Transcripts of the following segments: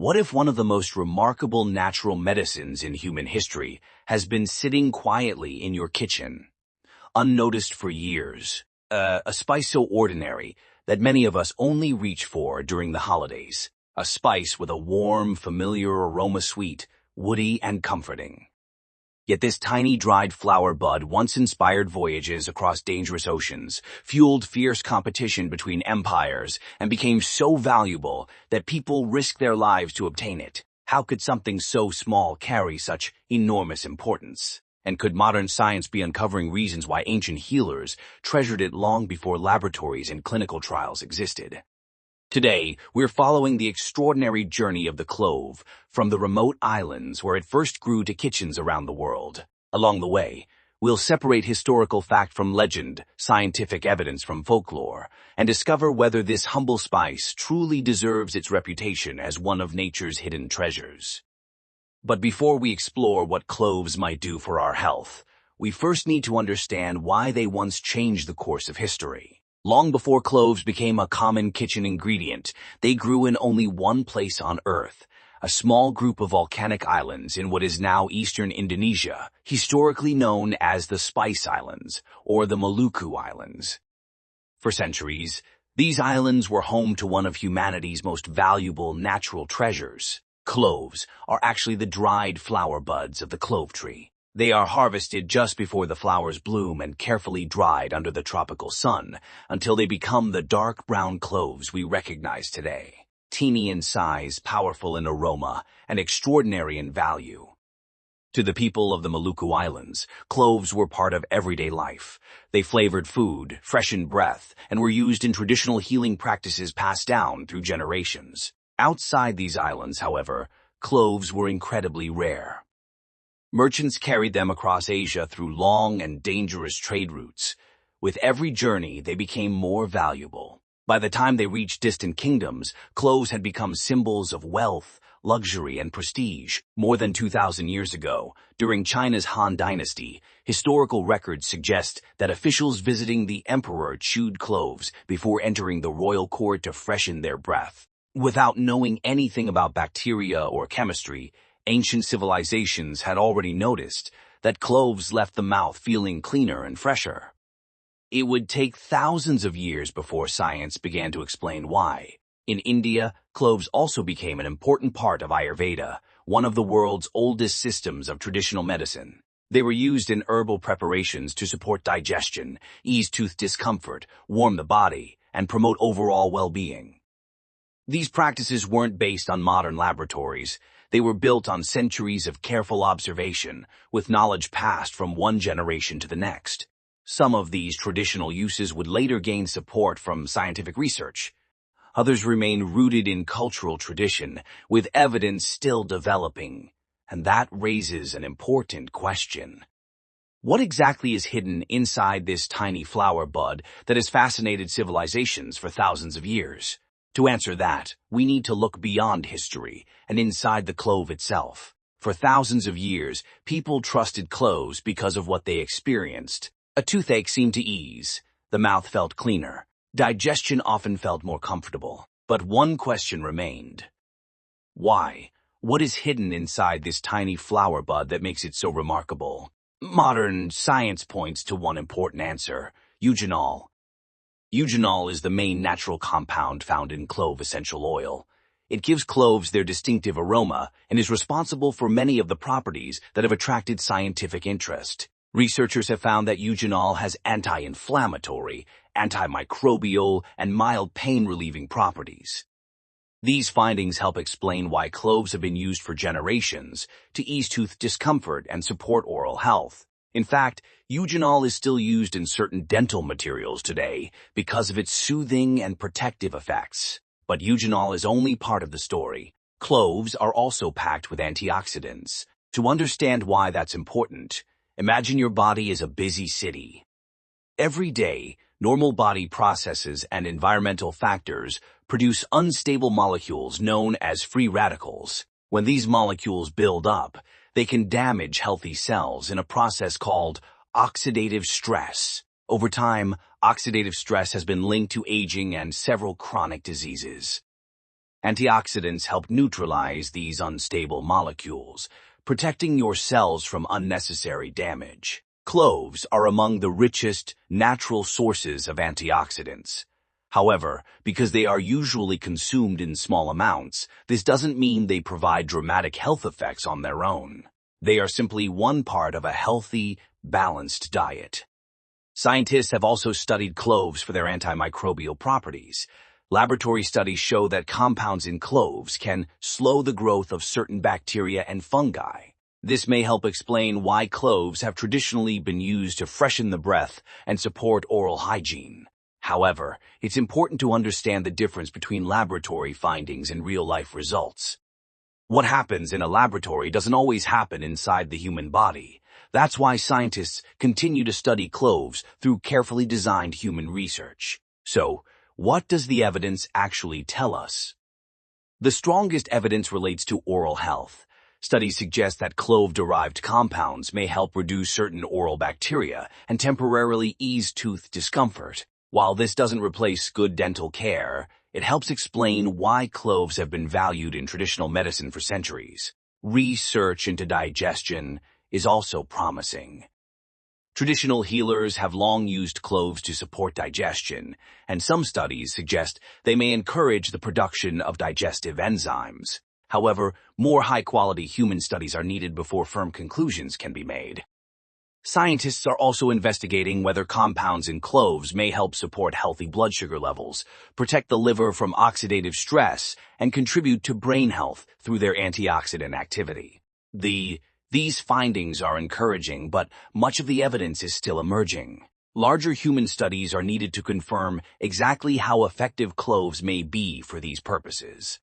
What if one of the most remarkable natural medicines in human history has been sitting quietly in your kitchen, unnoticed for years? A spice so ordinary that many of us only reach for during the holidays. A spice with a warm, familiar aroma, sweet, woody, and comforting. Yet this tiny dried flower bud once inspired voyages across dangerous oceans, fueled fierce competition between empires, and became so valuable that people risked their lives to obtain it. How could something so small carry such enormous importance? And could modern science be uncovering reasons why ancient healers treasured it long before laboratories and clinical trials existed? Today, we're following the extraordinary journey of the clove, from the remote islands where it first grew to kitchens around the world. Along the way, we'll separate historical fact from legend, scientific evidence from folklore, and discover whether this humble spice truly deserves its reputation as one of nature's hidden treasures. But before we explore what cloves might do for our health, we first need to understand why they once changed the course of history. Long before cloves became a common kitchen ingredient, they grew in only one place on Earth, a small group of volcanic islands in what is now eastern Indonesia, historically known as the Spice Islands, or the Maluku Islands. For centuries, these islands were home to one of humanity's most valuable natural treasures. Cloves are actually the dried flower buds of the clove tree. They are harvested just before the flowers bloom and carefully dried under the tropical sun until they become the dark brown cloves we recognize today. Teeny in size, powerful in aroma, and extraordinary in value. To the people of the Maluku Islands, cloves were part of everyday life. They flavored food, freshened breath, and were used in traditional healing practices passed down through generations. Outside these islands, however, cloves were incredibly rare. Merchants carried them across Asia through long and dangerous trade routes. With every journey, they became more valuable. By the time they reached distant kingdoms, cloves had become symbols of wealth, luxury, and prestige. More than 2,000 years ago, during China's Han Dynasty, historical records suggest that officials visiting the emperor chewed cloves before entering the royal court to freshen their breath. Without knowing anything about bacteria or chemistry, ancient civilizations had already noticed that cloves left the mouth feeling cleaner and fresher. It would take thousands of years before science began to explain why. In India, cloves also became an important part of Ayurveda, one of the world's oldest systems of traditional medicine. They were used in herbal preparations to support digestion, ease tooth discomfort, warm the body, and promote overall well-being. These practices weren't based on modern laboratories. They were built on centuries of careful observation, with knowledge passed from one generation to the next. Some of these traditional uses would later gain support from scientific research. Others remain rooted in cultural tradition, with evidence still developing. And that raises an important question. What exactly is hidden inside this tiny flower bud that has fascinated civilizations for thousands of years? To answer that, we need to look beyond history and inside the clove itself. For thousands of years, people trusted cloves because of what they experienced. A toothache seemed to ease. The mouth felt cleaner. Digestion often felt more comfortable. But one question remained. Why? What is hidden inside this tiny flower bud that makes it so remarkable? Modern science points to one important answer: eugenol. Eugenol is the main natural compound found in clove essential oil. It gives cloves their distinctive aroma and is responsible for many of the properties that have attracted scientific interest. Researchers have found that eugenol has anti-inflammatory, antimicrobial, and mild pain-relieving properties. These findings help explain why cloves have been used for generations to ease tooth discomfort and support oral health. In fact, eugenol is still used in certain dental materials today because of its soothing and protective effects. But eugenol is only part of the story. Cloves are also packed with antioxidants. To understand why that's important, imagine your body as a busy city. Every day, normal body processes and environmental factors produce unstable molecules known as free radicals. When these molecules build up, they can damage healthy cells in a process called oxidative stress. Over time, oxidative stress has been linked to aging and several chronic diseases. Antioxidants help neutralize these unstable molecules, protecting your cells from unnecessary damage. Cloves are among the richest natural sources of antioxidants. However, because they are usually consumed in small amounts, this doesn't mean they provide dramatic health effects on their own. They are simply one part of a healthy, balanced diet. Scientists have also studied cloves for their antimicrobial properties. Laboratory studies show that compounds in cloves can slow the growth of certain bacteria and fungi. This may help explain why cloves have traditionally been used to freshen the breath and support oral hygiene. However, it's important to understand the difference between laboratory findings and real-life results. What happens in a laboratory doesn't always happen inside the human body. That's why scientists continue to study cloves through carefully designed human research. So, what does the evidence actually tell us? The strongest evidence relates to oral health. Studies suggest that clove-derived compounds may help reduce certain oral bacteria and temporarily ease tooth discomfort. While this doesn't replace good dental care, it helps explain why cloves have been valued in traditional medicine for centuries. Research into digestion is also promising. Traditional healers have long used cloves to support digestion, and some studies suggest they may encourage the production of digestive enzymes. However, more high-quality human studies are needed before firm conclusions can be made. Scientists are also investigating whether compounds in cloves may help support healthy blood sugar levels, protect the liver from oxidative stress, and contribute to brain health through their antioxidant activity. These findings are encouraging, but much of the evidence is still emerging. Larger human studies are needed to confirm exactly how effective cloves may be for these purposes.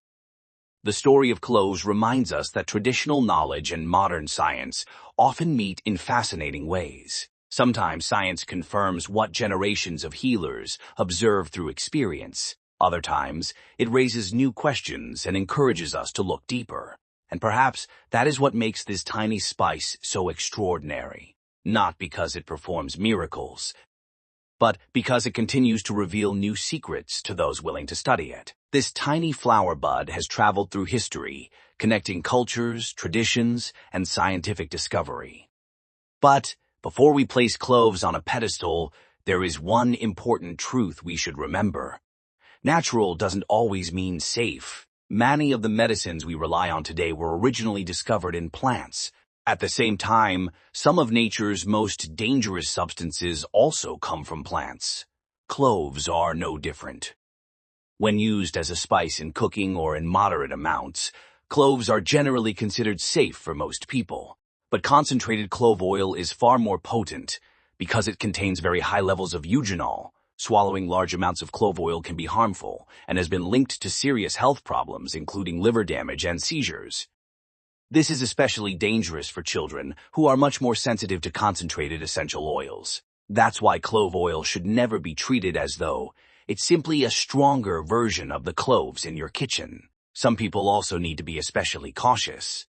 The story of cloves reminds us that traditional knowledge and modern science often meet in fascinating ways. Sometimes science confirms what generations of healers observe through experience. Other times, it raises new questions and encourages us to look deeper. And perhaps that is what makes this tiny spice so extraordinary. Not because it performs miracles, but because it continues to reveal new secrets to those willing to study it. This tiny flower bud has traveled through history, connecting cultures, traditions, and scientific discovery. But before we place cloves on a pedestal, there is one important truth we should remember. Natural doesn't always mean safe. Many of the medicines we rely on today were originally discovered in plants. At the same time, some of nature's most dangerous substances also come from plants. Cloves are no different. When used as a spice in cooking or in moderate amounts, cloves are generally considered safe for most people. But concentrated clove oil is far more potent because it contains very high levels of eugenol. Swallowing large amounts of clove oil can be harmful and has been linked to serious health problems, including liver damage and seizures. This is especially dangerous for children who are much more sensitive to concentrated essential oils. That's why clove oil should never be treated as though it's simply a stronger version of the cloves in your kitchen. Some people also need to be especially cautious.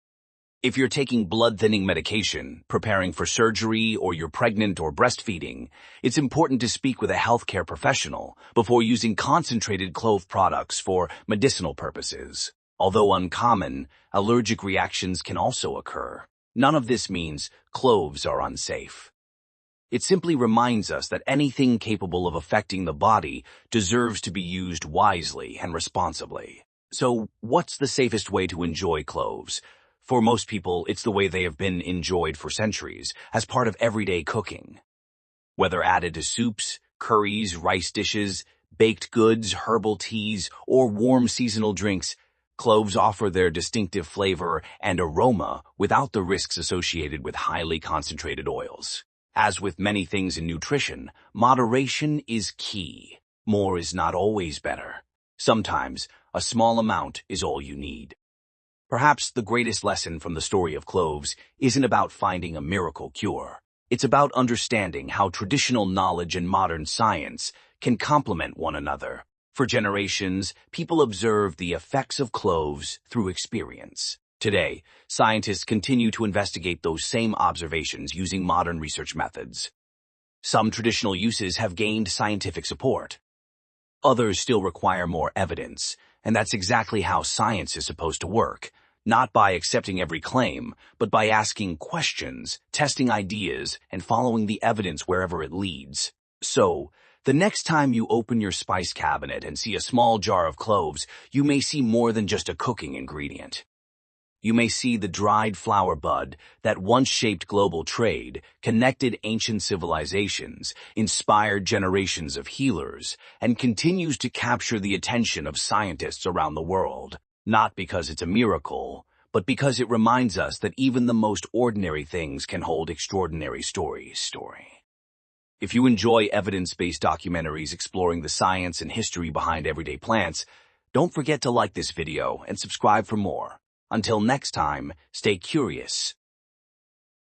If you're taking blood-thinning medication, preparing for surgery, or you're pregnant or breastfeeding, it's important to speak with a healthcare professional before using concentrated clove products for medicinal purposes. Although uncommon, allergic reactions can also occur. None of this means cloves are unsafe. It simply reminds us that anything capable of affecting the body deserves to be used wisely and responsibly. So, what's the safest way to enjoy cloves? For most people, it's the way they have been enjoyed for centuries, as part of everyday cooking. Whether added to soups, curries, rice dishes, baked goods, herbal teas, or warm seasonal drinks, cloves offer their distinctive flavor and aroma without the risks associated with highly concentrated oils. As with many things in nutrition, moderation is key. More is not always better. Sometimes, a small amount is all you need. Perhaps the greatest lesson from the story of cloves isn't about finding a miracle cure. It's about understanding how traditional knowledge and modern science can complement one another. For generations, people observed the effects of cloves through experience. Today, scientists continue to investigate those same observations using modern research methods. Some traditional uses have gained scientific support. Others still require more evidence, And that's exactly how science is supposed to work. Not by accepting every claim, but by asking questions, testing ideas, and following the evidence wherever it leads. So, the next time you open your spice cabinet and see a small jar of cloves, you may see more than just a cooking ingredient. You may see the dried flower bud that once shaped global trade, connected ancient civilizations, inspired generations of healers, and continues to capture the attention of scientists around the world. Not because it's a miracle, but because it reminds us that even the most ordinary things can hold extraordinary stories. If you enjoy evidence-based documentaries exploring the science and history behind everyday plants, don't forget to like this video and subscribe for more. Until next time, stay curious,